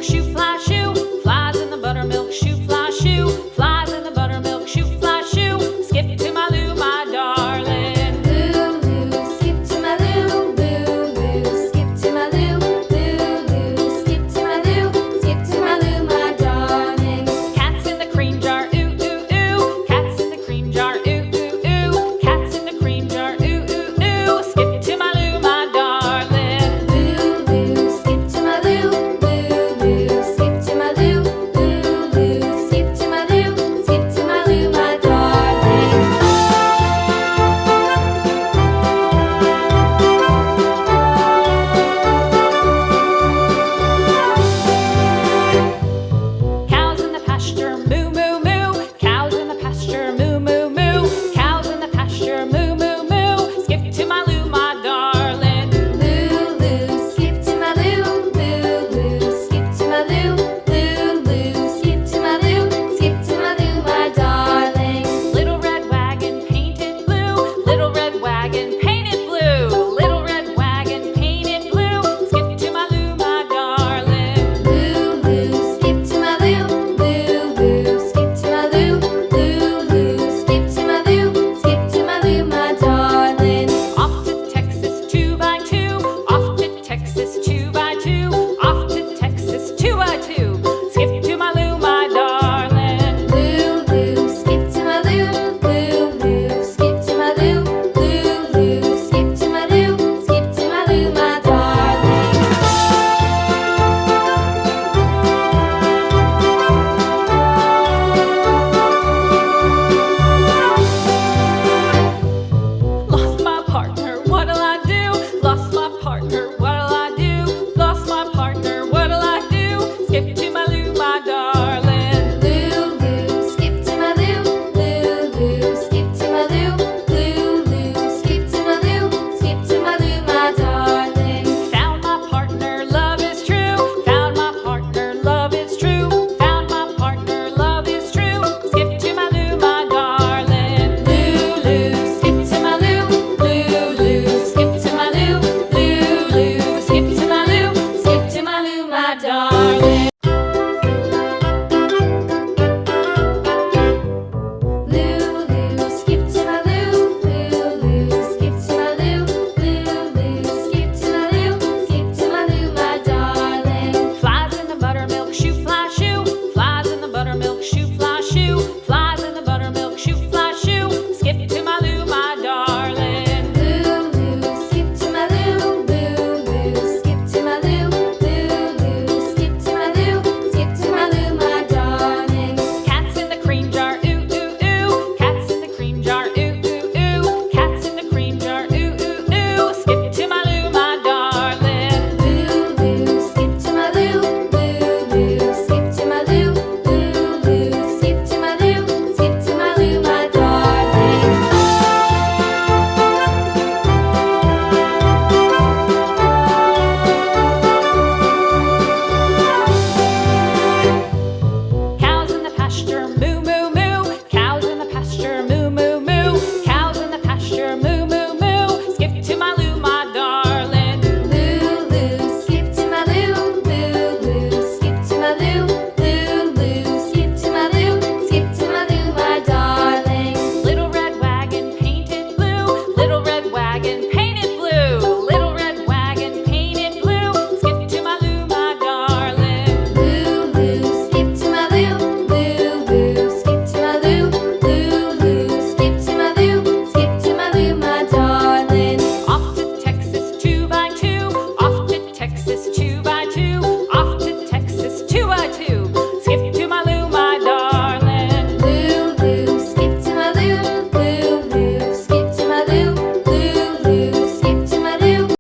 buttermilk shoe, fly shoe. Flies in the buttermilk shoe, fly shoe. Flies in the buttermilk shoe, fly shoe. Skip to my Lou, my darling. Lou, skip to my Lou, Lou, skip to my Lou, Lou, skip to my Lou, skip to my Lou, my darling. Cats in the cream jar, ooh, ooh, ooh. Cats in the cream jar, ooh, ooh, ooh. Cats in the cream jar, ooh, ooh, ooh. Skip to my Lou, my darling. Lou, skip to my Lou, Lou, skip to my Lou, Lou, skip to my Lou, skip to my Lou, my darling. Cows in the pasture, moo, moo, moo. Cows in the pasture, moo, moo, moo. Cows in the pasture, moo, moo, moo. Skip to my Lou, my darling. Lou, skip to my Lou, Lou, skip to my Lou, Lou, skip to my Lou, skip to my Lou, my darling. Little red wagon painted blue. Little red wagon painted blue. Little red wagon painted blue. Skip to my Lou, my darling. Lou, skip to my Lou, Lou, skip to my Lou, Lou, skip to my Lou, skip to my Lou, my darling. Off to Texas 2x2. Off to Texas 2x2. Off to Texas 2x2. Skip to my Lou, my darling. Lou, skip to my Lou, Lou, skip to my Lou, Lou, skip to my Lou, skip to my Lou, my darling. Lost my partner, what'll I do? Lost my partner, what'll I do? Lost my partner, what'll I do? Skip to my Lou, my darling. Lou, skip to my Lou, Lou, skip to my Lou, Lou, skip to my Lou, skip to my Lou, my darling. Found my partner, love is true. Found my partner, love is true. Found my partner, love is true. Skip to my Lou, my darling. Lou, skip to my Lou, Lou, skip to my Lou, Lou, skip to my Lou, skip to my Lou, my darling.